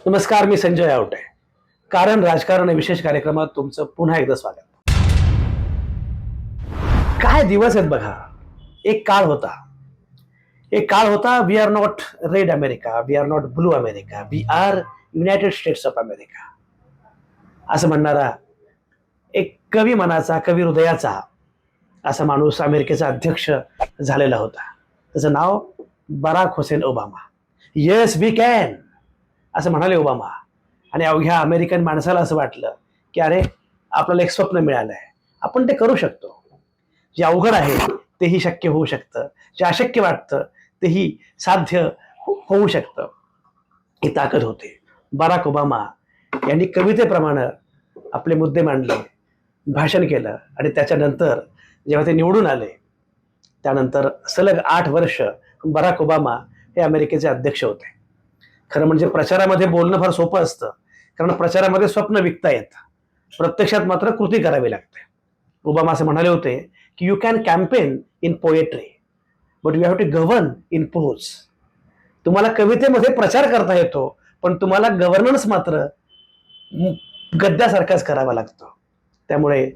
नमस्कार, मी संजय आवटे. कारण राजकारण या विशेष कार्यक्रमात तुमचं पुन्हा एकदा स्वागत. काय दिवस आहेत बघा. एक काळ होता. We are not red America, we are not blue America, we are United States of America असं म्हणणारा एक कवी मनाचा, कवी हृदयाचा असा माणूस अमेरिकेचा अध्यक्ष झालेला होता. त्याचं नाव Barack Hussein Obama. Yes we can असं म्हणाले ओबामा. आणि अवघ्या अमेरिकन माणसाला असं वाटलं की अरे, आपल्याला एक स्वप्न मिळालं आहे, आपण ते करू शकतो. जे अवघड आहे तेही शक्य होऊ शकतं, जे अशक्य वाटतं तेही साध्य होऊ शकतं. ही ताकद होते. बराक ओबामा यांनी कवितेप्रमाणे आपले मुद्दे मांडले, भाषण केलं आणि त्याच्यानंतर जेव्हा ते निवडून आले त्यानंतर सलग 8 वर्ष बराक ओबामा हे अमेरिकेचे अध्यक्ष होते. खरं म्हणजे प्रचारामध्ये बोलणं फार सोपं असतं, कारण प्रचारामध्ये स्वप्न विकता येतं, प्रत्यक्षात मात्र कृती करावी लागते. ओबामा असं म्हणाले होते की you can campaign in poetry but you have to govern in prose. तुम्हाला कवितेमध्ये प्रचार करता येतो, पण तुम्हाला गव्हर्नन्स मात्र गद्यासारखाच करावा लागतो. त्यामुळे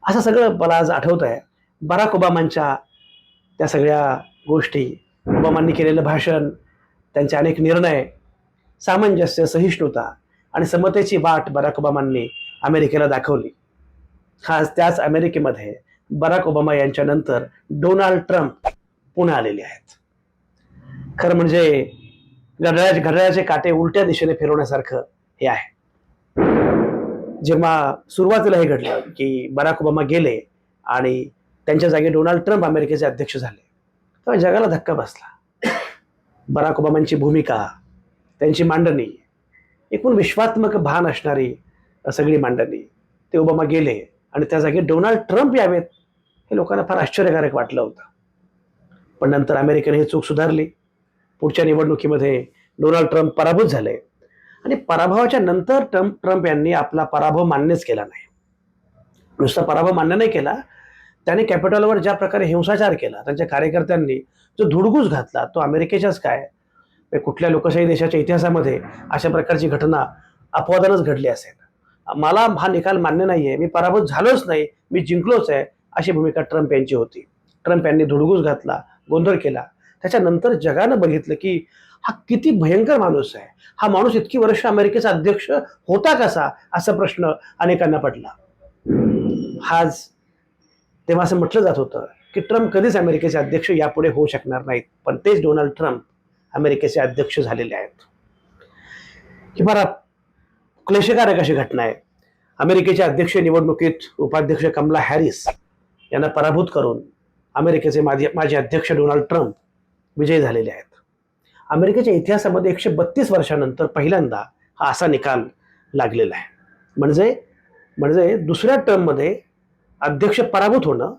असं सगळं मला आज आठवत आहे. बराक ओबामांच्या त्या सगळ्या गोष्टी, ओबामांनी केलेलं भाषण, त्यांचे अनेक निर्णय, सामंजस्य, सहिष्णुता आणि समतेची वाट बराक ओबामांनी अमेरिकेला दाखवली. खास त्याच अमेरिकेमध्ये बराक ओबामा यांच्या नंतर डोनाल्ड ट्रम्प पुन्हा आलेले आहेत. खरं म्हणजे घड्याळाचे काटे उलट्या दिशेने फिरवण्यासारखं हे आहे. जेव्हा सुरुवातीला हे घडलं की बराक ओबामा गेले आणि त्यांच्या जागी डोनाल्ड ट्रम्प अमेरिकेचे अध्यक्ष झाले, तेव्हा जगाला धक्का बसला. बराक ओबामांची भूमिका, त्यांची मांडणी, एकूण विश्वात्मक भान असणारी सगळी मांडणी, ते ओबामा गेले आणि त्या जागी डोनाल्ड ट्रम्प यावेत, हे लोकांना फार आश्चर्यकारक वाटलं होतं. पण नंतर अमेरिकेने ही चूक सुधारली. पुढच्या निवडणुकीमध्ये डोनाल्ड ट्रम्प पराभूत झाले आणि पराभवाच्या नंतर ट्रम्प यांनी आपला पराभव मान्यच केला नाही. नुसता पराभव मान्य नाही केला, त्याने कॅपिटॉलवर ज्या प्रकारे हिंसाचार केला, त्यांच्या कार्यकर्त्यांनी जो धुडगूस घातला, तो अमेरिकेच्याच काय, कुठल्या लोकशाही देशाच्या इतिहासामध्ये अशा प्रकारची घटना अपवादानच घडली असेल. मला हा निकाल मान्य नाहीये, मी पराभूत झालोच नाही, मी जिंकलोच आहे, अशी भूमिका ट्रम्प यांची होती. ट्रम्प यांनी धुडगूस घातला, गोंधळ केला. त्याच्यानंतर जगानं बघितलं की हा किती भयंकर माणूस आहे. हा माणूस इतकी वर्ष अमेरिकेचा अध्यक्ष होता कसा, असा प्रश्न अनेकांना पडला. आज तेव्हा असं म्हटलं जात होतं की ट्रम्प कधीच अमेरिकेचे अध्यक्ष यापुढे होऊ शकणार नाहीत, पण तेच डोनाल्ड ट्रम्प अमेरिकेचे अध्यक्ष झालेले आहेत. ही फार क्लेशकारक अशी घटना आहे. अमेरिकेच्या अध्यक्ष निवडणुकीत उपाध्यक्ष कमला हॅरिस यांना पराभूत करून अमेरिकेचे माजी अध्यक्ष डोनाल्ड ट्रम्प विजयी झालेले आहेत. अमेरिकेच्या इतिहासामध्ये 132 वर्षानंतर पहिल्यांदा हा असा निकाल लागलेला आहे. म्हणजे दुसऱ्या टर्ममध्ये अध्यक्ष पराभूत होणं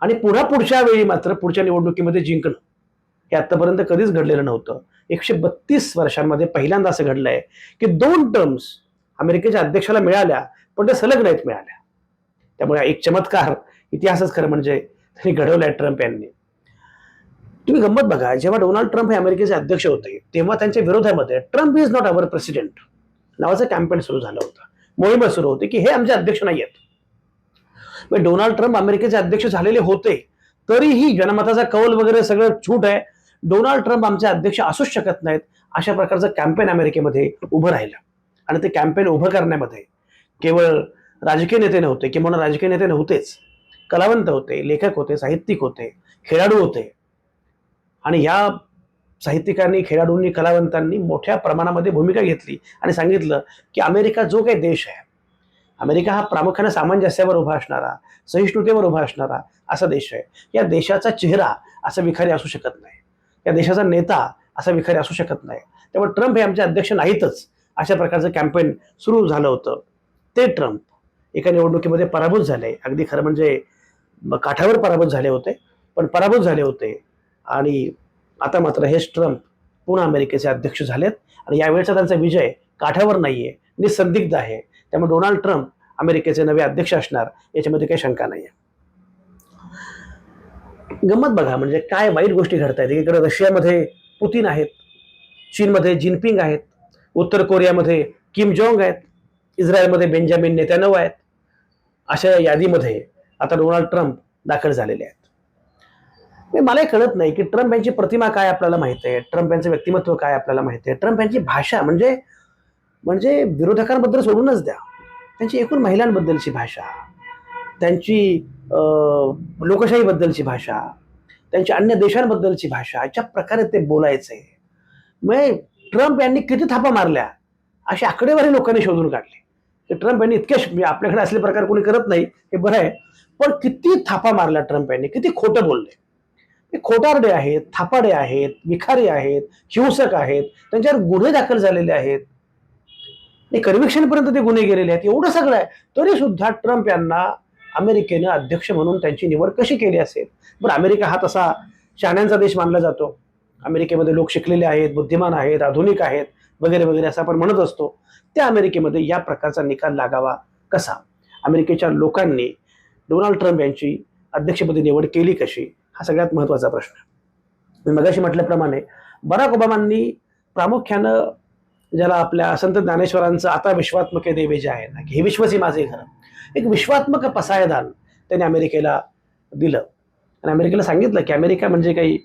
आणि पुढच्या वेळी मात्र पुढच्या निवडणुकीमध्ये जिंकणं, हे आतापर्यंत कधीच घडलेलं नव्हतं. 132 वर्षांमध्ये पहिल्यांदा असं घडलंय की 2 टर्म्स अमेरिकेच्या अध्यक्षाला मिळाल्या, पण ते सलग नाहीत मिळाल्या. त्यामुळे एक चमत्कार इतिहासच खरं म्हणजे त्यांनी घडवलाय ट्रम्प यांनी. तुम्ही गंमत बघा, जेव्हा डोनाल्ड ट्रम्प हे अमेरिकेचे अध्यक्ष होते तेव्हा त्यांच्या विरोधामध्ये Trump is not our president नावाचं कॅम्पेन सुरू झालं होतं. मोहीम सुरू होती की हे आमचे अध्यक्ष नाही आहेत. डोनाल्ड ट्रम्प अमेरिकेचे अध्यक्ष झालेले होते तरीही जनमताचा कौल वगैरे सगळं छूट आहे, डोनाल्ड ट्रम्प आमचे अध्यक्ष असूच शकत नाहीत, अशा प्रकारचं कॅम्पेन अमेरिकेमध्ये उभं राहिलं. आणि ते कॅम्पेन उभं करण्यामध्ये केवळ राजकीय नेते नव्हते, किंवा राजकीय नेते नव्हतेच, कलावंत होते, लेखक होते, साहित्यिक होते, खेळाडू होते. आणि या साहित्यिकांनी, खेळाडूंनी, कलावंतांनी मोठ्या प्रमाणामध्ये भूमिका घेतली आणि सांगितलं की अमेरिका जो काही देश आहे, अमेरिका हा प्रामुख्याने सामंजस्यावर उभा असणारा, सहिष्णुतेवर उभा असणारा असा देश आहे. या देशाचा चेहरा असा विखारी असू शकत नाही, या देशाचा नेता असा विखारी असू शकत नाही. त्यामुळे ट्रम्प हे आमचे अध्यक्ष नाहीतच, अशा प्रकारचं कॅम्पेन सुरू झालं होतं. ते ट्रम्प एका निवडणुकीमध्ये पराभूत झाले. अगदी खरं म्हणजे काठावर पराभूत झाले होते, पण पराभूत झाले होते. आणि आता मात्र हेच ट्रम्प पुन्हा अमेरिकेचे अध्यक्ष झालेत आणि यावेळेचा त्यांचा विजय काठावर नाहीये, निसंदिग्ध आहे. त्यामुळे डोनाल्ड ट्रम्प अमेरिकेचे नवे अध्यक्ष असणार याच्यामध्ये काही शंका नाहीये. गंमत बघा, म्हणजे काय वाईट गोष्टी घडतायत. एकीकडे रशियामध्ये पुतीन आहेत, चीनमध्ये जिनपिंग आहेत, उत्तर कोरियामध्ये किम जोंग आहेत, इस्रायलमध्ये बेंजामिन नेतान्याहू आहेत. अशा यादीमध्ये आता डोनाल्ड ट्रम्प दाखल झालेले आहेत. मला कळत नाही की ट्रम्प यांची प्रतिमा काय आपल्याला माहित आहे, ट्रम्प यांचं व्यक्तिमत्व काय आपल्याला माहिती आहे, ट्रम्प यांची भाषा म्हणजे म्हणजे विरोधकांबद्दल सोडूनच द्या, त्यांची एकूण महिलांबद्दलची भाषा, त्यांची लोकशाहीबद्दलची भाषा, त्यांची अन्य देशांबद्दलची भाषा, ज्या प्रकारे ते बोलायचे. मग ट्रम्प यांनी किती थापा मारल्या अशी आकडेवारी लोकांनी शोधून काढली की ट्रम्प यांनी इतके, आपल्याकडे असले प्रकार कोणी करत नाही हे बरं आहे, पण किती थापा मारल्या ट्रम्प यांनी, किती खोटं बोलले. हे खोटारडे आहेत, थापाडे आहेत, विखारी आहेत, हिंसक आहेत, त्यांच्यावर गुन्हे दाखल झालेले आहेत, कन्व्हिक्शन पर्यंत ते गुन्हे गेलेले आहेत. एवढं सगळं आहे तरी सुद्धा ट्रम्प यांना अमेरिकेनं अध्यक्ष म्हणून त्यांची निवड कशी केली असेल. बरं, अमेरिका हा तसा शहाण्यांचा देश मानला जातो. अमेरिकेमध्ये लोक शिकलेले आहेत, बुद्धिमान आहेत, आधुनिक आहेत वगैरे वगैरे असं आपण म्हणत असतो. त्या अमेरिकेमध्ये या प्रकारचा निकाल लागावा कसा, अमेरिकेच्या लोकांनी डोनाल्ड ट्रम्प यांची अध्यक्षपदी निवड केली कशी, हा सगळ्यात महत्वाचा प्रश्न. मी मगाशी म्हटल्याप्रमाणे बराक ओबामांनी प्रामुख्यानं ज्याला आपल्या संत ज्ञानेश्वरांचं आता विश्वात्मक देवे जे आहे ना, हे विश्वसी माझे घर, एक विश्वात्मक पसायदान त्यांनी अमेरिकेला दिलं. आणि अमेरिकेला सांगितलं की अमेरिका म्हणजे काही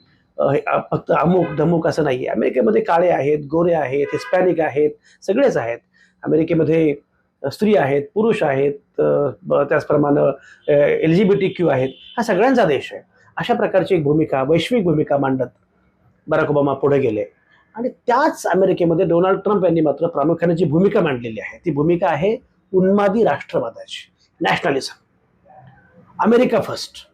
फक्त अमुक धमुक असं नाहीये. अमेरिकेमध्ये काळे आहेत, गोरे आहेत, हिस्पॅनिक आहेत, सगळेच आहेत. अमेरिकेमध्ये स्त्री आहेत, पुरुष आहेत, त्याचप्रमाणे LGBTQ आहेत. हा सगळ्यांचा देश आहे. अशा प्रकारची एक भूमिका, वैश्विक भूमिका मांडत बराक ओबामा पुढे गेले. आणि त्याच अमेरिकेमध्ये डोनाल्ड ट्रम्प यांनी मात्र प्रामुख्याने जी भूमिका मांडलेली आहे ती भूमिका आहे उन्मादी राष्ट्रवादाची, nationalism, America first.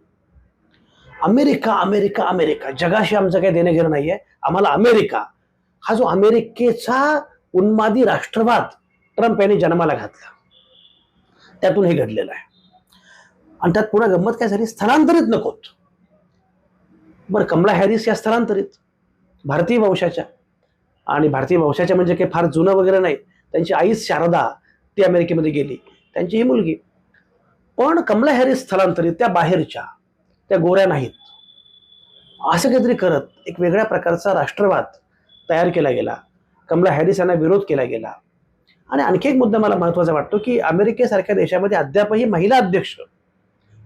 America America America, जगाशी आमचं काही देणं घेणं नाहीये, आम्हाला अमेरिका. हा जो अमेरिकेचा उन्मादी राष्ट्रवाद ट्रम्प यांनी जन्माला घातला, त्यातून हे घडलेलं आहे. आणि त्यात पुन्हा गंमत काय झाली, स्थलांतरित नकोत. बरं, कमला हॅरिस या स्थलांतरित भारतीय वंशाच्या, आणि भारतीय वंशाच्या म्हणजे काही फार जुनं वगैरे नाही, त्यांची आई शारदा ती अमेरिकेमध्ये गेली, त्यांची ही मुलगी. पण कमला हॅरिस स्थलांतरित, त्या बाहेरच्या, त्या गोऱ्या नाहीत. असं काहीतरी करत एक वेगळ्या प्रकारचा राष्ट्रवाद तयार केला गेला, कमला हॅरिस यांना विरोध केला गेला. आणि आणखी एक मुद्दा मला महत्वाचा वाटतो की अमेरिकेसारख्या देशामध्ये अद्यापही महिला अध्यक्ष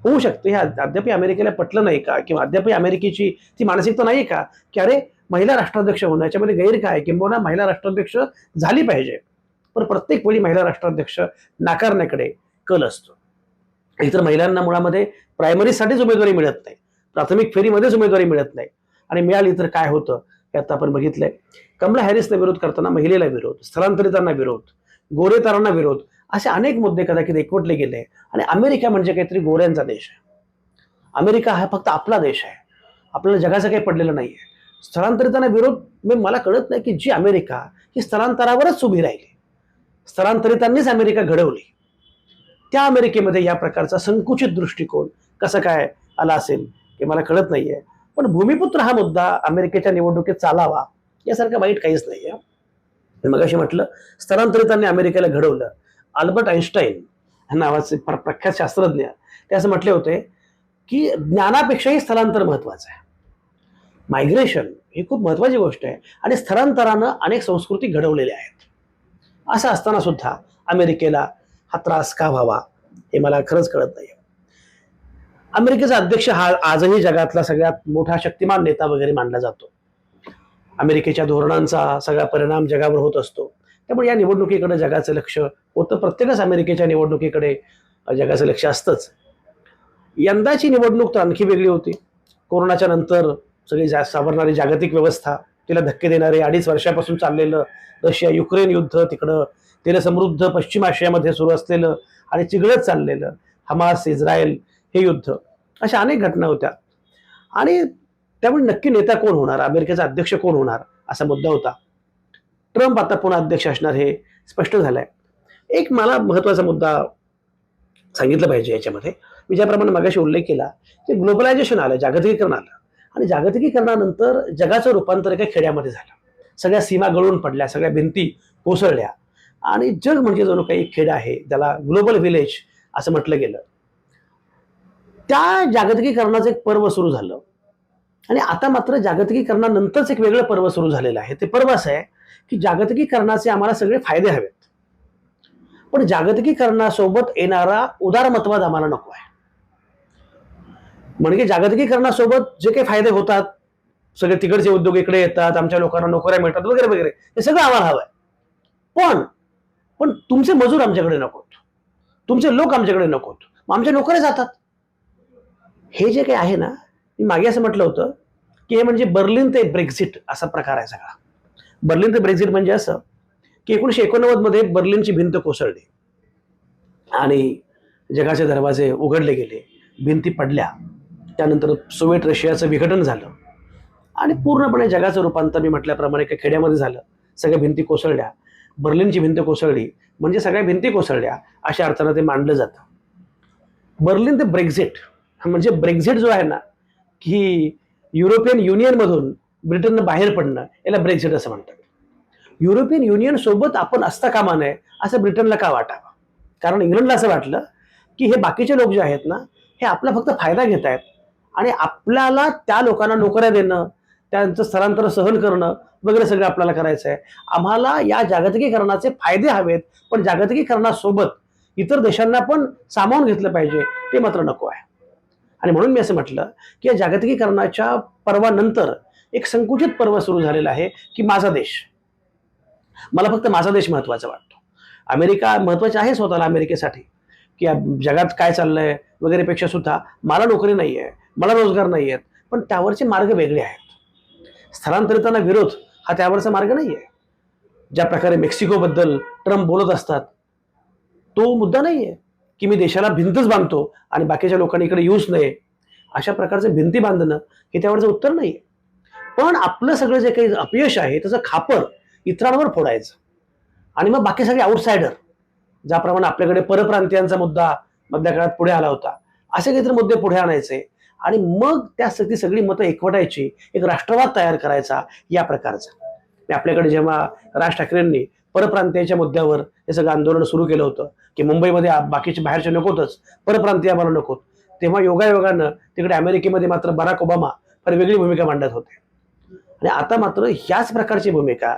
होऊ शकते. हे अद्याप अमेरिकेला पटलं नाही का, किंवा अद्याप अमेरिकेची ती मानसिकता नाही का की अरे महिला राष्ट्राध्यक्ष होणं याच्यामध्ये गैर काय, किंबहुना महिला राष्ट्राध्यक्ष झाली पाहिजे. पण प्रत्येक वेळी महिला राष्ट्राध्यक्ष नाकारण्याकडे कल असतो. इतर महिलांना मुळामध्ये प्रायमरीसाठीच उमेदवारी मिळत नाही, प्राथमिक फेरीमध्येच उमेदवारी मिळत नाही. आणि मिळाली तर काय होतं हे आता आपण बघितलंय. कमला हॅरिसला विरोध करताना महिलेला विरोध, स्थलांतरितांना विरोध, गोरेतारांना विरोध, असे अनेक मुद्दे कदाचित एकवटले गेले. आणि अमेरिका म्हणजे काहीतरी गोऱ्यांचा देश आहे. अमेरिका हा फक्त आपला देश आहे, आपल्याला जगाचं काही पडलेलं नाहीये. स्थलांतरितांना विरोध, मला कळत नाही की जी अमेरिका ही स्थलांतरावरच उभी राहिली, स्थलांतरितांनीच अमेरिका घडवली, त्या अमेरिकेमध्ये या प्रकारचा संकुचित दृष्टिकोन कसा काय आला असेल हे मला कळत नाहीये. पण भूमिपुत्र हा मुद्दा अमेरिकेच्या निवडणुकीत चालावा यासारखं वाईट काहीच नाहीये. मगाशी म्हटलं स्थलांतरितांनी अमेरिकेला घडवलं. अल्बर्ट आइन्स्टाईन नावाचे प्रख्यात शास्त्रज्ञ ते असं म्हटले होते की ज्ञानापेक्षाही स्थलांतर महत्वाचं आहे. मायग्रेशन ही खूप महत्वाची गोष्ट आहे आणि स्थलांतरानं अनेक संस्कृती घडवलेल्या आहेत. असं असताना सुद्धा अमेरिकेला हा त्रास का व्हावा हे मला खरंच कळत नाही. अमेरिकेचा अध्यक्ष हा आजही जगातला सगळ्यात मोठा शक्तिमान नेता वगैरे मानला जातो. अमेरिकेच्या धोरणांचा सगळा परिणाम जगावर होत असतो. त्यामुळे या निवडणुकीकडे जगाचं लक्ष होतं. प्रत्येकच अमेरिकेच्या निवडणुकीकडे जगाचं लक्ष असतंच. यंदाची निवडणूक तर आणखी वेगळी होती. कोरोनाच्या नंतर सगळी सावरणारी जागतिक व्यवस्था, तिला धक्के देणारे 2.5 वर्षापासून चाललेलं रशिया युक्रेन युद्ध, तिकडं तेलसमृद्ध पश्चिम आशियामध्ये सुरू असलेलं आणि चिघळत चाललेलं हमास इस्रायल हे युद्ध, अशा अनेक घटना होत्या. आणि त्यामुळे नक्की नेता कोण होणार, अमेरिकेचा अध्यक्ष कोण होणार असा मुद्दा होता. ट्रम्प आता पुन्हा अध्यक्ष असणार हे स्पष्ट झालंय. एक मला महत्वाचा मुद्दा सांगितलं पाहिजे याच्यामध्ये, मी ज्याप्रमाणे मगाशी उल्लेख केला की ग्लोबलायझेशन आलं, जागतिकीकरण आलं, आणि जागतिकीकरणानंतर जगाचं रूपांतर एका खेड्यामध्ये झालं. सगळ्या सीमा गळून पडल्या, सगळ्या भिंती कोसळल्या आणि जग म्हणजे जणू काही एक खेड आहे, ज्याला ग्लोबल व्हिलेज असं म्हटलं गेलं. त्या जागतिकीकरणाचं एक पर्व सुरू झालं आणि आता मात्र जागतिकीकरणानंतरच एक वेगळं पर्व सुरू झालेलं आहे. ते पर्व असं आहे की जागतिकीकरणाचे आम्हाला सगळे फायदे हवेत, पण जागतिकीकरणासोबत येणारा उदारमतवाद आम्हाला नको आहे. म्हणजे जागतिकीकरणासोबत जे काही फायदे होतात, सगळे तिकडचे उद्योग इकडे येतात, आमच्या लोकांना नोकऱ्या मिळतात वगैरे वगैरे, हे सगळं आम्हाला हवं आहे. पण पण तुमचे मजूर आमच्याकडे नकोत, तुमचे लोक आमच्याकडे नकोत, मग आमच्या नोकऱ्या जातात. हे जे काही आहे ना, मी मागे असं म्हटलं होतं की हे म्हणजे बर्लिन ते ब्रेक्झिट असा प्रकार आहे सगळा. बर्लिन ते ब्रेक्झिट म्हणजे असं की 1989 मध्ये बर्लिनची भिंत कोसळली आणि जगाचे दरवाजे उघडले गेले, भिंती पडल्या. त्यानंतर सोव्हिएट रशियाचं विघटन झालं आणि पूर्णपणे जगाचं रूपांतर मी म्हटल्याप्रमाणे एका खेड्यामध्ये झालं. सगळ्या भिंती कोसळल्या, बर्लिनची भिंत कोसळली म्हणजे सगळ्या भिंती कोसळल्या अशा अर्थानं ते मांडलं जातं. बर्लिन ते ब्रेक्झिट म्हणजे ब्रेक्झिट जो आहे ना, की युरोपियन युनियनमधून ब्रिटननं बाहेर पडणं, याला ब्रेक्झिट असं म्हणतात. युरोपियन युनियन सोबत आपण असता कामा नये असं ब्रिटनला का वाटावं? कारण इंग्लंडला असं वाटलं की हे बाकीचे लोक जे आहेत ना, हे आपला फक्त फायदा घेत आहेत आणि आपल्याला त्या लोकांना नोकऱ्या देणं, त्यांचं स्थलांतर सहन करणं वगैरे सगळं आपल्याला करायचं आहे. आम्हाला या जागतिकीकरणाचे फायदे हवेत, पण जागतिकीकरणासोबत इतर देशांना पण सामावून घेतलं पाहिजे, ते मात्र नको आहे. आणि म्हणून मी असं म्हटलं की या जागतिकीकरणाच्या पर्वानंतर एक संकुचित पर्व सुरू झालेलं आहे की माझा देश. मला फक्त माझा देश महत्वाचा वाटतो. अमेरिका महत्वाची आहे स्वतःला अमेरिकेसाठी, की जगात काय चाललंय वगैरे पेक्षा सुद्धा मला नोकरी नाही आहे, मला रोजगार नाही आहेत, पण त्यावरचे मार्ग वेगळे आहेत. स्थलांतरितांना विरोध हा त्यावरचा मार्ग नाही आहे. ज्या प्रकारे मेक्सिकोबद्दल ट्रम्प बोलत असतात, तो मुद्दा नाही आहे की मी देशाला भिंतच बांधतो आणि बाकीच्या लोकांनी इकडे येऊच नये. अशा प्रकारचे भिंती बांधणं हे त्यावरचं उत्तर नाही आहे. पण आपलं सगळं जे काही अपयश आहे त्याचं खापर इतरांवर फोडायचं आणि मग बाकी सगळे आउटसायडर, ज्याप्रमाणे आपल्याकडे परप्रांतीयांचा मुद्दा मधल्या काळात पुढे आला होता, असे काहीतरी मुद्दे पुढे आणायचे आणि मग त्यासाठी सगळी मतं एकवटायची, एक राष्ट्रवाद तयार करायचा या प्रकारचा. आपल्याकडे जेव्हा राज ठाकरेंनी परप्रांतीयांच्या मुद्द्यावर हे सगळं आंदोलन सुरू केलं होतं की मुंबईमध्ये बाकीचे बाहेरचे नकोतच, परप्रांतीय आम्हाला नकोत, तेव्हा योगायोगानं तिकडे अमेरिकेमध्ये मात्र बराक ओबामा फार वेगळी भूमिका मांडत होते. आणि आता मात्र ह्याच प्रकारची भूमिका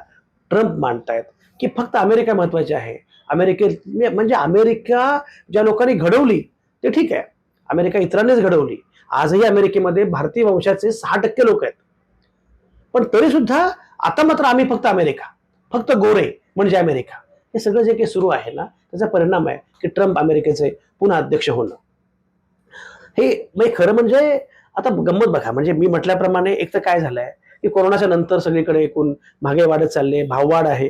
ट्रम्प मांडतायत की फक्त अमेरिका महत्वाची आहे. म्हणजे अमेरिका ज्या लोकांनी घडवली ते ठीक आहे, अमेरिका इतरांनीच घडवली. आजही अमेरिकेमध्ये भारतीय वंशाचे 6% लोक आहेत, पण तरी सुद्धा आता मात्र आम्ही फक्त अमेरिका, फक्त गोरे म्हणजे अमेरिका, हे सगळं जे काही सुरू आहे ना, त्याचा परिणाम आहे की ट्रम्प अमेरिकेचे पुन्हा अध्यक्ष होणं. हे खरं म्हणजे आता गंमत बघा, म्हणजे मी म्हटल्याप्रमाणे एक तर काय झालंय की कोरोनाच्या नंतर सगळीकडे एकूण महागाई वाढत चालली आहे, भाववाढ आहे,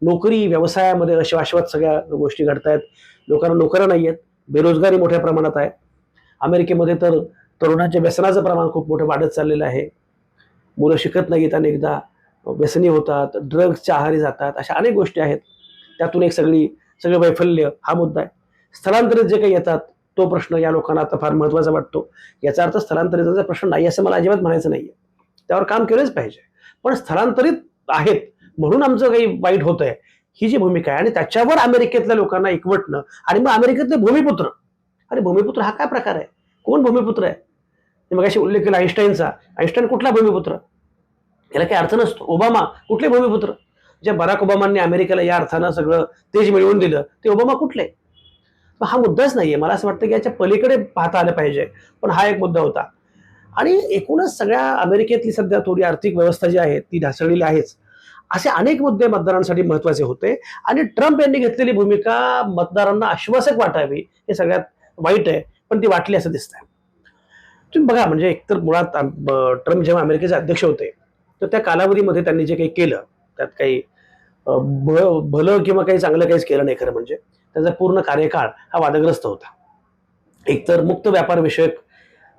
नोकरी व्यवसायामध्ये शाश्वत सगळ्या गोष्टी घडतायत, लोकांना नोकऱ्या नाही आहेत, बेरोजगारी मोठ्या प्रमाणात आहे. अमेरिकेमध्ये तर तरुणांच्या व्यसनाचं प्रमाण खूप मोठं वाढत चाललेलं आहे. मुलं शिकत नाहीत, अनेकदा व्यसनी होतात, ड्रग्सच्या आहारी जातात, अशा अनेक गोष्टी आहेत. त्यातून एक सगळं वैफल्य हा मुद्दा आहे. स्थलांतरित जे काही येतात तो प्रश्न या लोकांना आता फार महत्वाचा वाटतो. याचा अर्थ स्थलांतरिताचा प्रश्न नाही असं मला अजिबात म्हणायचं नाहीये, त्यावर काम केलंच पाहिजे. पण स्थलांतरित आहेत म्हणून आमचं काही वाईट होतंय, ही जी भूमिका आहे आणि त्याच्यावर अमेरिकेतल्या लोकांना एकवटणं आणि मग अमेरिकेतले भूमिपुत्र, अरे भूमिपुत्र हा काय प्रकार आहे? कोण भूमिपुत्र आहे? मग अशी उल्लेख केला आईन्स्टाईनचा. आईन्स्टाईन कुठला भूमिपुत्र? याला काही अर्थ नसतो. ओबामा कुठले भूमिपुत्र? जे बराक ओबामांनी अमेरिकेला या अर्थानं सगळं तेज मिळवून दिलं ते ओबामा कुठले? हा मुद्दाच नाहीये. मला असं वाटतं की याच्या पलीकडे पाहता आलं पाहिजे, पण हा एक मुद्दा होता. आणि एकूणच सगळ्या अमेरिकेतली सध्या थोडी आर्थिक व्यवस्था जी आहे ती ढासळलेली आहेच. असे अनेक मुद्दे मतदारांसाठी महत्वाचे होते आणि ट्रम्प यांनी घेतलेली भूमिका मतदारांना आश्वासक वाटावी हे सगळ्यात वाईट आहे, पण ती वाटली असं दिसतंय. तुम्ही बघा, म्हणजे एकतर मुळात ट्रम्प जेव्हा अमेरिकेचे अध्यक्ष होते तर त्या कालावधीमध्ये त्यांनी जे काही केलं त्यात काही भलं किंवा काही चांगलं काहीच केलं नाही. खरं म्हणजे त्याचा पूर्ण कार्यकाळ हा वादग्रस्त होता. एकतर मुक्त व्यापार विषयक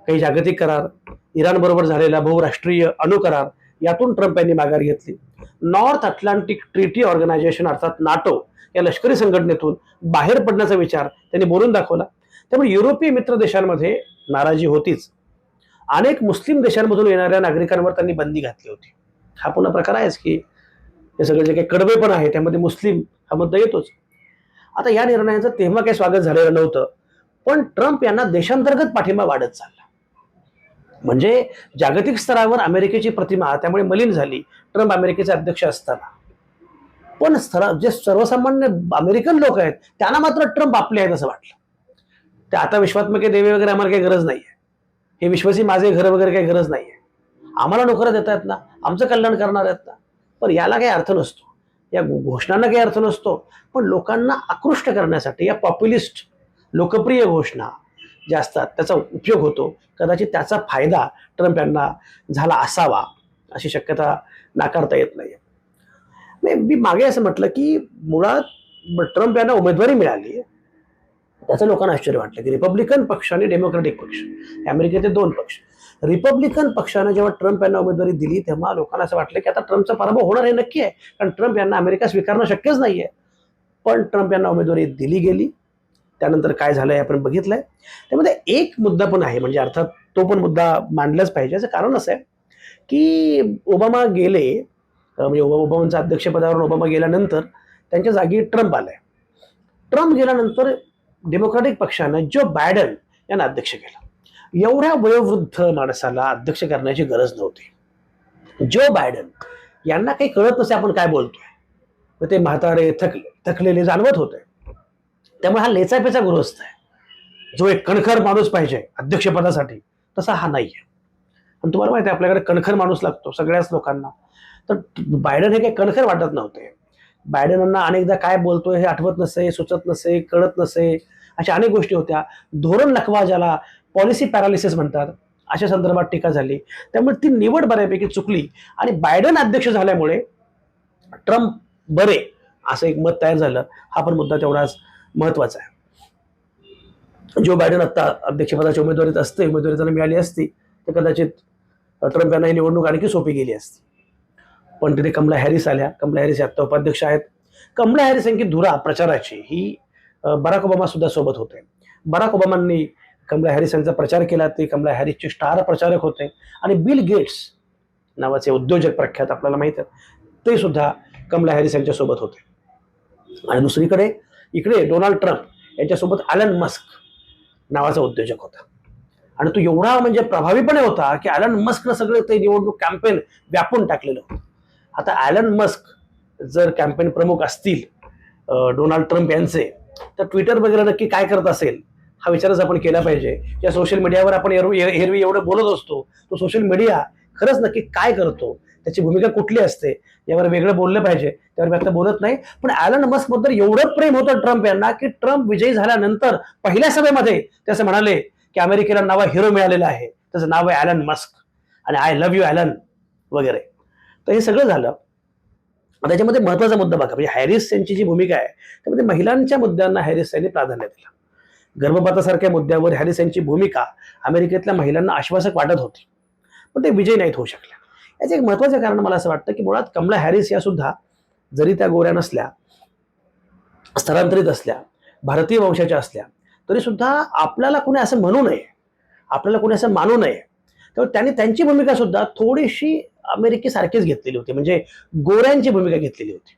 काही जागतिक करार, इराण बरोबर झालेला बहुराष्ट्रीय अणुकरार, यातून ट्रम्प यांनी माघार घेतली. नॉर्थ अटलांटिक ट्रीटी ऑर्गनायझेशन अर्थात नाटो या लष्करी संघटनेतून बाहेर पडण्याचा विचार त्यांनी बोलून दाखवला. त्यामुळे युरोपीय मित्र देशांमध्ये नाराजी होतीच. अनेक मुस्लिम देशांमधून येणाऱ्या नागरिकांवर त्यांनी बंदी घातली होती. हा पुन्हा प्रकार आहेच की हे सगळं जे काही कडवेपण आहे त्यामध्ये मुस्लिम हा मुद्दा येतोच. आता या निर्णयाचं तेव्हा काही स्वागत झालेलं नव्हतं, पण ट्रम्प यांना देशांतर्गत पाठिंबा वाढत चालला. म्हणजे जागतिक स्तरावर अमेरिकेची प्रतिमा त्यामुळे मलिन झाली ट्रम्प अमेरिकेचे अध्यक्ष असताना. पण जे सर्वसामान्य अमेरिकन लोक आहेत त्यांना मात्र ट्रम्प आपले आहेत असं वाटलं. ते आता विश्वात्मक देवी वगैरे आम्हाला काही गरज नाहीये, हे विश्वासी माझे घर वगैरे काही गरज नाहीये, आम्हाला नोकऱ्या देत आहेत ना, आमचं कल्याण करणार आहेत ना. पण याला काही अर्थ नसतो, या घोषणांना काही अर्थ नसतो. पण लोकांना आकृष्ट करण्यासाठी या पॉप्युलिस्ट लोकप्रिय घोषणा ज्या असतात त्याचा उपयोग होतो. कदाचित त्याचा फायदा ट्रम्प यांना झाला असावा अशी शक्यता नाकारता येत नाही. मी मागे असं म्हटलं की मुळात ट्रम्प यांना उमेदवारी मिळाली त्याचं लोकांना आश्चर्य वाटलं की रिपब्लिकन पक्ष आणि डेमोक्रॅटिक पक्ष, अमेरिकेचे दोन पक्ष, रिपब्लिकन पक्षानं जेव्हा ट्रम्प यांना उमेदवारी दिली तेव्हा लोकांना असं वाटलं की आता ट्रम्पचा पराभव होणार हे नक्की आहे, कारण ट्रम्प यांना अमेरिका स्वीकारणं शक्यच नाहीये. पण ट्रम्प यांना उमेदवारी दिली गेली. त्यानंतर काय झालंय आपण बघितलंय. त्यामध्ये एक मुद्दा पण आहे, म्हणजे अर्थात तो पण मुद्दा मांडलाच पाहिजे. याचं कारण असं आहे की ओबामा गेले, म्हणजे ओबामांच्या अध्यक्षपदावरून ओबामा गेल्यानंतर त्यांच्या जागी ट्रम्प आलाय. ट्रम्प गेल्यानंतर डेमोक्रॅटिक पक्षानं जो बायडन यांना अध्यक्ष केलं. एवढ्या वयोवृद्ध माणसाला अध्यक्ष करण्याची गरज नव्हती. जो बायडन यांना काही कळत नसे आपण काय बोलतोय, ते म्हातारे थकलेले जाणवत होते. त्यामुळे हा लेचापेचा गृहस्थ आहे. जो एक कणखर माणूस पाहिजे अध्यक्षपदासाठी तसा हा नाहीये. पण तुम्हाला माहिती आहे आपल्याकडे कणखर माणूस लागतो सगळ्याच लोकांना. तर बायडन हे काही कणखर वाटत नव्हते. बायडनांना अनेकदा काय बोलतोय हे आठवत नसे, सुचत नसे, कळत नसे, अशा अनेक गोष्टी होत्या. धोरण लकवा ज्याला पॉलिसी पॅरालिसिस म्हणतात अशा संदर्भात टीका झाली. त्यामुळे ती निवड बऱ्यापैकी चुकली आणि बायडन अध्यक्ष झाल्यामुळे ट्रम्प बरे असं एक मत तयार झालं. हा पण मुद्दा तेवढाच महत्वाचा आहे. जो बायडन आता अध्यक्षपदाच्या उमेदवारीत असते, उमेदवारी त्यांना मिळाली असती तर कदाचित ट्रम्प यांना ही निवडणूक आणखी सोपी गेली असती. पण तिथे कमला हॅरिस आल्या. कमला हॅरिस आता उपाध्यक्ष आहेत. कमला हॅरिस यांची धुरा प्रचाराची ही बराक ओबामा सुद्धा सोबत होते. बराक ओबामांनी कमला हॅरिस यांचा प्रचार केला. ते कमला हॅरिसचे स्टार प्रचारक होते. आणि बिल गेट्स नावाचे उद्योजक प्रख्यात आपल्याला माहित आहेत, ते सुद्धा कमला हॅरिस यांच्या सोबत होते. आणि दुसरीकडे इकडे डोनाल्ड ट्रम्प यांच्यासोबत ॲलन मस्क नावाचा उद्योजक होता. आणि तो एवढा म्हणजे प्रभावीपणे होता की ॲलन मस्कनं सगळं ते निवडणूक कॅम्पेन व्यापून टाकलेलं होतं. आता ॲलन मस्क जर कॅम्पेन प्रमुख असतील डोनाल्ड ट्रम्प यांचे, तर ट्विटर वगैरे नक्की काय करत असेल हा विचारच आपण केला पाहिजे. या सोशल मीडियावर आपण एरवी एवढं बोलत असतो, तो सोशल मीडिया खरंच नक्की काय करतो, त्याची भूमिका कुठली असते यावर वेगळं बोललं पाहिजे. त्यावर मी आता बोलत नाही. पण ॲलन मस्क बद्दल एवढं प्रेम होतं ट्रम्प यांना की ट्रम्प विजयी झाल्यानंतर पहिल्या सभेमध्ये ते असं म्हणाले की अमेरिकेला नवा हिरो मिळालेला आहे, त्याचं नाव आहे ॲलन मस्क आणि आय लव्ह यू ॲलन वगैरे. तर हे सगळं झालं. त्याच्यामध्ये महत्वाचा मुद्दा बघा, म्हणजे हॅरिस यांची जी भूमिका आहे त्यामध्ये महिलांच्या मुद्द्यांना हॅरिस यांनी प्राधान्य दिलं. गर्भपातासारख्या मुद्द्यावर हॅरिस यांची भूमिका अमेरिकेतल्या महिलांना आश्वासक वाटत होती, पण ते विजयी नाहीत होऊ शकल्या. याचं एक महत्वाचं कारण मला असं वाटतं की मुळात कमला हॅरिस या सुद्धा जरी त्या गोऱ्या नसल्या, स्थलांतरित असल्या, भारतीय वंशाच्या असल्या, तरी सुद्धा आपल्याला कोणी असं म्हणू नये, आपल्याला कोणी असं मानू नये. तर त्यांनी त्यांची भूमिका सुद्धा थोडीशी अमेरिकेसारखीच घेतलेली होती, म्हणजे गोऱ्यांची भूमिका घेतलेली होती.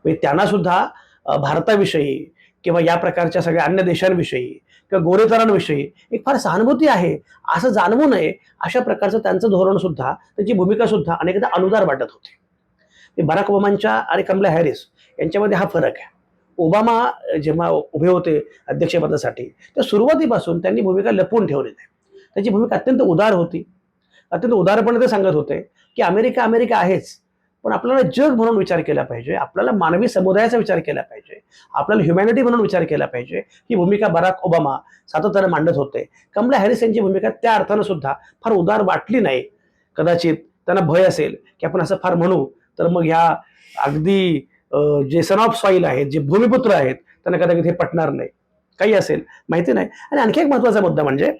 म्हणजे त्यांना सुद्धा भारताविषयी किंवा या प्रकारच्या सगळ्या अन्य देशांविषयी किंवा गोरेतरांविषयी एक फार सहानुभूती आहे असं जाणवू नये अशा प्रकारचं त्यांचं धोरण सुद्धा, त्यांची भूमिका सुद्धा अनेकदा अनुदार वाटत होती. बराक ओबामांच्या आणि कमला हॅरिस यांच्यामध्ये हा फरक आहे. ओबामा जेव्हा उभे होते अध्यक्षपदासाठी त्या सुरुवातीपासून त्यांनी भूमिका लपवून ठेवली नाही. त्यांची भूमिका अत्यंत उदार होती. अत्यंत उदारपणे ते सांगत होते की अमेरिका अमेरिका आहेच, पण आपल्याला जग म्हणून विचार केला पाहिजे, आपल्याला मानवी समुदायाचा विचार केला पाहिजे, आपल्याला ह्युमॅनिटी म्हणून विचार केला पाहिजे. ही भूमिका बराक ओबामा सातत्याने मांडत होते. कमला हॅरिस यांची भूमिका त्या अर्थानं सुद्धा फार उदार वाटली नाही. कदाचित त्यांना भय असेल की आपण असं फार म्हणू तर मग ह्या अगदी जे सन ऑफ सॉईल आहेत, जे भूमिपुत्र आहेत, त्यांना कदाचित हे पटणार नाही, काही असेल माहिती नाही. आणि आणखी एक महत्वाचा मुद्दा म्हणजे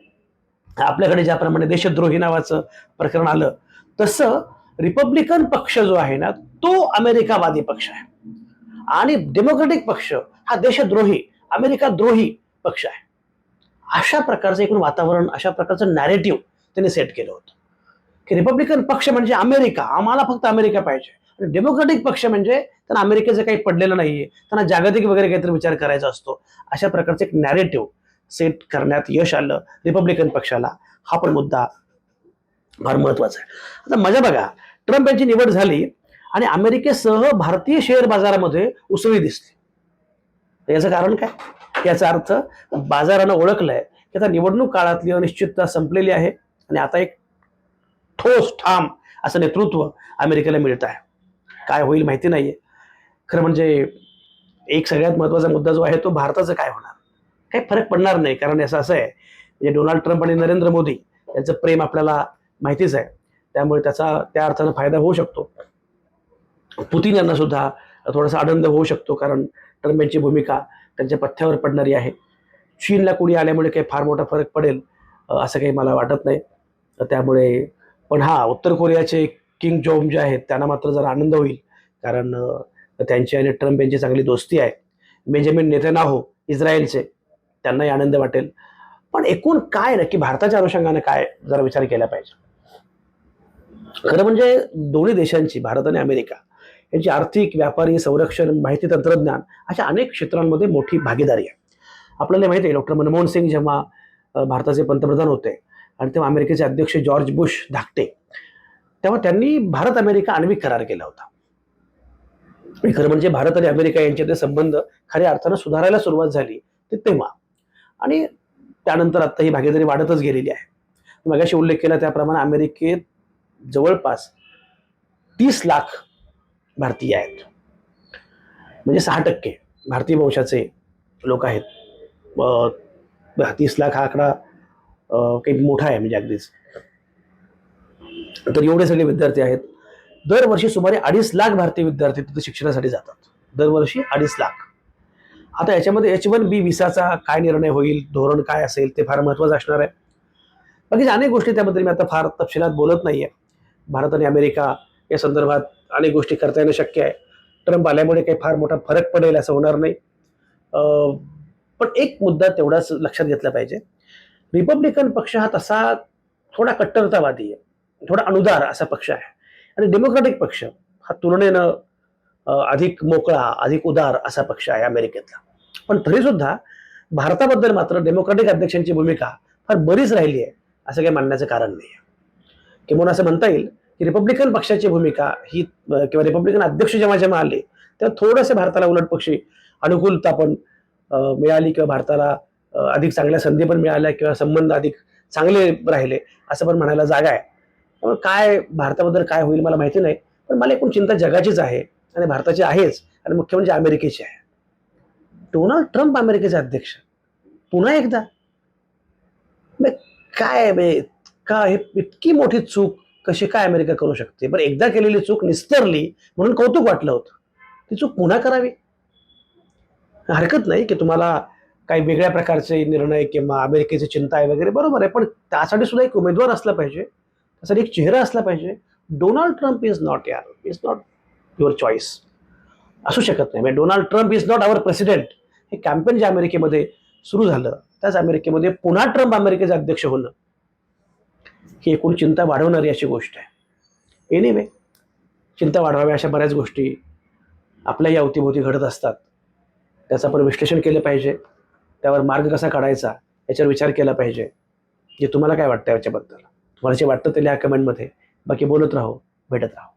आपल्याकडे ज्याप्रमाणे देशद्रोही नावाचं प्रकरण आलं तसं रिपब्लिकन पक्ष जो आहे ना तो अमेरिकावादी पक्ष आहे आणि डेमोक्रॅटिक पक्ष हा देशद्रोही अमेरिकाद्रोही पक्ष आहे. अशा प्रकारचं एकूण वातावरण, अशा प्रकारचं नॅरेटिव्ह त्यांनी सेट केलं होतं की रिपब्लिकन पक्ष म्हणजे अमेरिका, आम्हाला फक्त अमेरिका पाहिजे, आणि डेमोक्रॅटिक पक्ष म्हणजे त्यांना अमेरिकेचं काही पडलेलं नाहीये, त्यांना जागतिक वगैरे काहीतरी विचार करायचा असतो. अशा प्रकारचं एक नॅरेटिव्ह सेट करण्यात यश आलं रिपब्लिकन पक्षाला. हा पण मुद्दा फार महत्वाचा आहे. आता मजा बघा, ट्रम्प यांची निवड झाली आणि अमेरिकेसह भारतीय शेअर बाजारामध्ये उसळी दिसली. याचं कारण काय? याचा अर्थ बाजारानं ओळखलंय की आता निवडणूक काळातली अनिश्चितता संपलेली आहे आणि आता एक ठोस ठाम असं नेतृत्व अमेरिकेला मिळत आहे. काय होईल माहिती नाहीये. खरं म्हणजे एक सगळ्यात महत्वाचा मुद्दा जो आहे तो भारताचं काय होणार, काही फरक पडणार नाही. कारण असं असं आहे म्हणजे डोनाल्ड ट्रम्प आणि नरेंद्र मोदी यांचं प्रेम आपल्याला माहितीच आहे, त्यामुळे त्याचा त्या अर्थानं फायदा होऊ शकतो. पुतीन यांना सुद्धा थोडासा आनंद होऊ शकतो, कारण ट्रम्प यांची भूमिका त्यांच्या पथ्यावर पडणारी आहे. चीनला कोणी आल्यामुळे काही फार मोठा फरक पडेल असं काही मला वाटत नाही. त्यामुळे पण हा, उत्तर कोरियाचे किंग जोंग जे आहेत त्यांना मात्र जरा आनंद होईल, कारण त्यांची आणि ट्रम्प यांची चांगली दोस्ती आहे. बेंजामिन नेतन्याहू इस्रायलचे, त्यांनाही आनंद वाटेल. पण एकूण काय नक्की भारताच्या अनुषंगाने काय जरा विचार केला पाहिजे. खरं म्हणजे दोन्ही देशांची, भारत आणि अमेरिका यांची आर्थिक, व्यापारी, संरक्षण, माहिती तंत्रज्ञान अशा अनेक क्षेत्रांमध्ये मोठी भागीदारी आहे. आपल्याला माहिती आहे डॉक्टर मनमोहन सिंग जेव्हा भारताचे पंतप्रधान होते आणि तेव्हा अमेरिकेचे अध्यक्ष जॉर्ज बुश धाकटे, तेव्हा त्यांनी भारत अमेरिका आण्विक करार केला होता. खरं म्हणजे भारत आणि अमेरिका यांच्यातले संबंध खऱ्या अर्थानं सुधारायला सुरुवात झाली ते तेव्हा, आणि त्यानंतर आता ही भागीदारी वाढतच गेलेली आहे. मगाशी उल्लेख केला त्याप्रमाणे अमेरिकेत जवळपास 30 लाख भारतीय आहेत, म्हणजे 6% भारतीय वंशाचे लोक आहेत. 30 लाख हा आकडा काही मोठा आहे म्हणजे अगदीच. तर एवढे सगळे विद्यार्थी आहेत. दरवर्षी सुमारे 2.5 लाख भारतीय विद्यार्थी तिथे शिक्षणासाठी जातात. दरवर्षी 2.5 लाख. आता याच्यामध्ये H1B व्हिसाचा काय निर्णय होईल, धोरण काय असेल ते फार महत्वाचं असणार आहे. बाकी अनेक गोष्टी त्याबद्दल मी आता फार तपशिलात बोलत नाहीये. भारत आणि अमेरिका या संदर्भात अनेक गोष्टी करता येणं शक्य आहे. ट्रम्प आल्यामुळे काही फार मोठा फरक पडेल असं होणार नाही. पण एक मुद्दा तेवढाच लक्षात घेतला पाहिजे. रिपब्लिकन पक्ष हा तसा थोडा कट्टरतावादी आहे, थोडा अनुदार असा पक्ष आहे, आणि डेमोक्रॅटिक पक्ष हा तुलनेनं अधिक मोकळा, अधिक उदार असा पक्ष आहे अमेरिकेतला. पण तरी सुद्धा भारताबद्दल मात्र डेमोक्रॅटिक अध्यक्षांची भूमिका फार बरीच राहिली आहे असं काही मानण्याचं कारण नाही. किंवा असं म्हणता येईल की रिपब्लिकन पक्षाची भूमिका ही किंवा रिपब्लिकन अध्यक्ष जेव्हा जेव्हा आले तेव्हा थोडंसं भारताला उलटपक्षी अनुकूलता पण मिळाली, किंवा भारताला अधिक चांगल्या संधी पण मिळाल्या, किंवा संबंध अधिक चांगले राहिले असं पण म्हणायला जागा आहे. त्यामुळे काय भारताबद्दल काय होईल मला माहिती नाही, पण मला एकूण चिंता जगाचीच आहे आणि भारताची आहेच, आणि मुख्य म्हणजे अमेरिकेची आहे. डोनाल्ड ट्रम्प अमेरिकेचे अध्यक्ष पुन्हा एकदा, काय का हे इतकी मोठी चूक कशी काय अमेरिका करू शकते? बरं, एकदा केलेली चूक निस्तरली म्हणून कौतुक वाटलं होतं, ती चूक पुन्हा करावी? हरकत नाही की तुम्हाला काही वेगळ्या प्रकारचे निर्णय किंवा अमेरिकेची चिंता आहे वगैरे, बरोबर आहे, पण त्यासाठी सुद्धा एक उमेदवार असला पाहिजे, त्यासाठी एक चेहरा असला पाहिजे. Donald Trump is not your choice, असू शकत नाही. Donald Trump is not our president. हे कॅम्पेन जे अमेरिकेमध्ये सुरू झालं त्याच अमेरिकेमध्ये पुन्हा ट्रम्प अमेरिकेचे अध्यक्ष होणं ही एकूण चिंता वाढवणारी अशी गोष्ट आहे. एनिवे, चिंता वाढवाव्या अशा बऱ्याच गोष्टी आपल्याही अवतीभोवती घडत असतात. त्याचं आपण विश्लेषण केलं पाहिजे, त्यावर मार्ग कसा काढायचा याच्यावर विचार केला पाहिजे. जे तुम्हाला काय वाटतं याच्याबद्दल, तुम्हाला जे वाटतं ते लिहा कमेंटमध्ये. बाकी बोलत राहू, भेटत राहू.